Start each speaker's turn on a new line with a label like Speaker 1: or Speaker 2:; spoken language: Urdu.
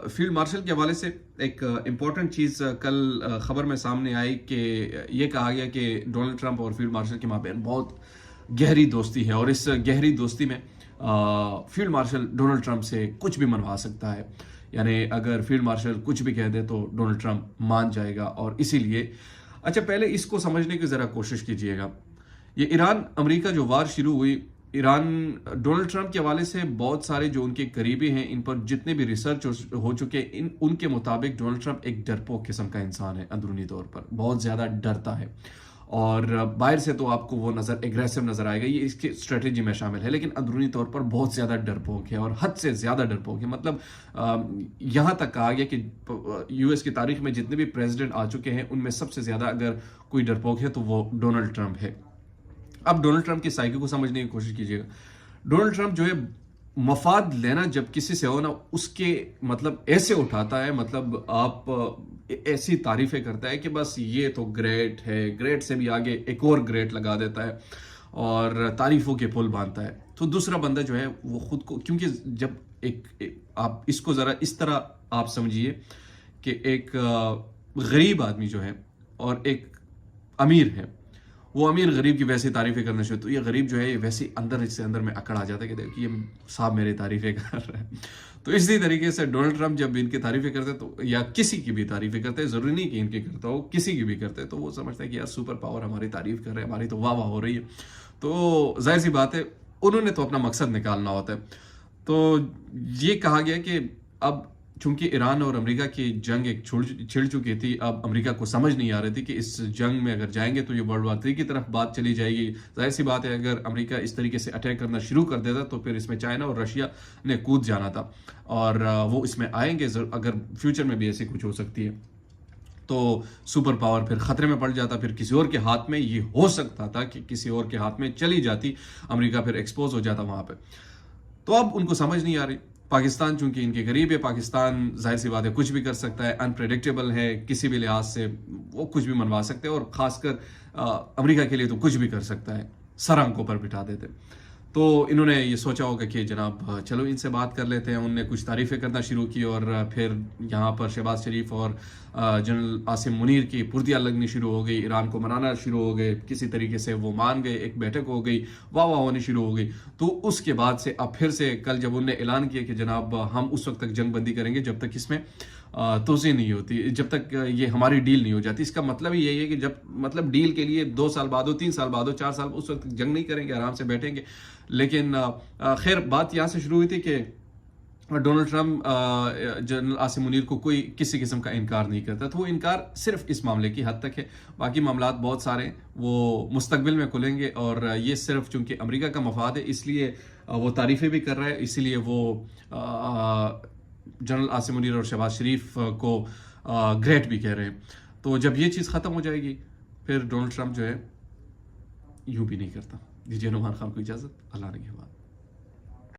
Speaker 1: فیلڈ مارشل کے حوالے سے ایک امپورٹنٹ چیز کل خبر میں سامنے آئی کہ یہ کہا گیا کہ ڈونلڈ ٹرمپ اور فیلڈ مارشل کے مابین بہت گہری دوستی ہے، اور اس گہری دوستی میں فیلڈ مارشل ڈونلڈ ٹرمپ سے کچھ بھی منوا سکتا ہے. یعنی اگر فیلڈ مارشل کچھ بھی کہہ دے تو ڈونلڈ ٹرمپ مان جائے گا. اور اسی لیے اچھا پہلے اس کو سمجھنے کی ذرا کوشش کیجیے گا. یہ ایران امریکہ جو وار شروع ہوئی، ایران ڈونلڈ ٹرمپ کے حوالے سے بہت سارے جو ان کے قریبی ہیں، ان پر جتنے بھی ریسرچ ہو چکے ان کے مطابق ڈونلڈ ٹرمپ ایک ڈرپوک قسم کا انسان ہے. اندرونی طور پر بہت زیادہ ڈرتا ہے، اور باہر سے تو آپ کو وہ ایگریسو نظر آئے گا، یہ اس کی اسٹریٹجی میں شامل ہے، لیکن اندرونی طور پر بہت زیادہ ڈرپوک ہے، اور حد سے زیادہ ڈرپوک ہے. مطلب یہاں تک کہا گیا کہ یو ایس کی تاریخ میں جتنے بھی پریزیڈنٹ آ چکے ہیں ان میں سب سے زیادہ اگر کوئی ڈرپوک ہے تو وہ ڈونلڈ ٹرمپ ہے. اب ڈونلڈ ٹرمپ کی سائیکی کو سمجھنے کی کوشش کیجیے گا. ڈونلڈ ٹرمپ جو ہے مفاد لینا جب کسی سے ہو نا، اس کے مطلب ایسے اٹھاتا ہے، مطلب آپ ایسی تعریفیں کرتا ہے کہ بس یہ تو گریٹ ہے، گریٹ سے بھی آگے ایک اور گریٹ لگا دیتا ہے اور تعریفوں کے پل باندھتا ہے. تو دوسرا بندہ جو ہے وہ خود کو، کیونکہ جب آپ اس کو ذرا اس طرح آپ سمجھیے کہ ایک غریب آدمی جو ہے اور ایک امیر ہے، وہ امیر غریب کی ویسی تعریفیں کرنا شروع، تو یہ غریب جو ہے یہ ویسی اندر سے اندر میں اکڑ آ جاتا ہے کہ دیکھیں یہ صاحب میری تعریفیں کر رہے ہیں. تو اسی طریقے سے ڈونلڈ ٹرمپ جب ان کی تعریفیں کرتے تو، یا کسی کی بھی تعریفیں کرتے، ضروری نہیں کہ ان کی کرتا ہو، کسی کی بھی کرتے، تو وہ سمجھتا ہے کہ یار سپر پاور ہماری تعریف کر رہے ہیں، ہماری تو واہ واہ ہو رہی ہے. تو ظاہر سی بات ہے انہوں نے تو اپنا مقصد نکالنا ہوتا ہے. تو یہ کہا گیا کہ اب چونکہ ایران اور امریکہ کی جنگ ایک چھڑ چکی تھی، اب امریکہ کو سمجھ نہیں آ رہی تھی کہ اس جنگ میں اگر جائیں گے تو یہ ورلڈ وار 3 کی طرف بات چلی جائے گی. ظاہر سی بات ہے اگر امریکہ اس طریقے سے اٹیک کرنا شروع کر دیتا تو پھر اس میں چائنا اور رشیا نے کود جانا تھا، اور وہ اس میں آئیں گے اگر فیوچر میں بھی ایسے کچھ ہو سکتی ہے تو سپر پاور پھر خطرے میں پڑ جاتا، پھر کسی اور کے ہاتھ میں یہ ہو سکتا تھا کہ کسی اور کے ہاتھ میں چلی جاتی، امریکہ پھر ایکسپوز ہو جاتا وہاں پہ. تو اب ان کو سمجھ نہیں آ رہی. پاکستان چونکہ ان کے قریب ہے، پاکستان ظاہر سی بات ہے کچھ بھی کر سکتا ہے، انپریڈکٹیبل ہے، کسی بھی لحاظ سے وہ کچھ بھی منوا سکتے ہیں، اور خاص کر امریکہ کے لیے تو کچھ بھی کر سکتا ہے، سر آنکھوں پر بٹھا دیتے. تو انہوں نے یہ سوچا ہوگا کہ جناب چلو ان سے بات کر لیتے ہیں. انہوں نے کچھ تعریفیں کرنا شروع کی، اور پھر یہاں پر شہباز شریف اور جنرل عاصم منیر کی پرتیاں لگنی شروع ہو گئی، ایران کو منانا شروع ہو گئے، کسی طریقے سے وہ مان گئے، ایک بیٹھک ہو گئی، واہ واہ ہونی شروع ہو گئی. تو اس کے بعد سے اب پھر سے کل جب انہوں نے اعلان کیا کہ جناب ہم اس وقت تک جنگ بندی کریں گے جب تک اس میں توسیع نہیں ہوتی، جب تک یہ ہماری ڈیل نہیں ہو جاتی. اس کا مطلب ہی یہی ہے کہ جب مطلب ڈیل کے لیے 2 سال بعد ہو، 3 سال بعد ہو، 4 سال، اس وقت جنگ نہیں کریں گے، آرام سے بیٹھیں گے. لیکن خیر بات یہاں سے شروع ہوئی تھی کہ Donald Trump general Asim Munir کو کوئی کسی قسم کا انکار نہیں کرتا. تو وہ انکار صرف اس معاملے کی حد تک ہے، باقی معاملات بہت سارے وہ مستقبل میں کھلیں گے. اور یہ صرف چونکہ امریکہ کا مفاد ہے اس لیے وہ تعریفیں بھی کر رہا ہے، اسی لیے وہ جنرل عاصم منیر اور شہباز شریف کو گریٹ بھی کہہ رہے ہیں. تو جب یہ چیز ختم ہو جائے گی پھر ڈونلڈ ٹرمپ جو ہے یوں بھی نہیں کرتا. دیجیے نعمان خان کو اجازت. اللہ نے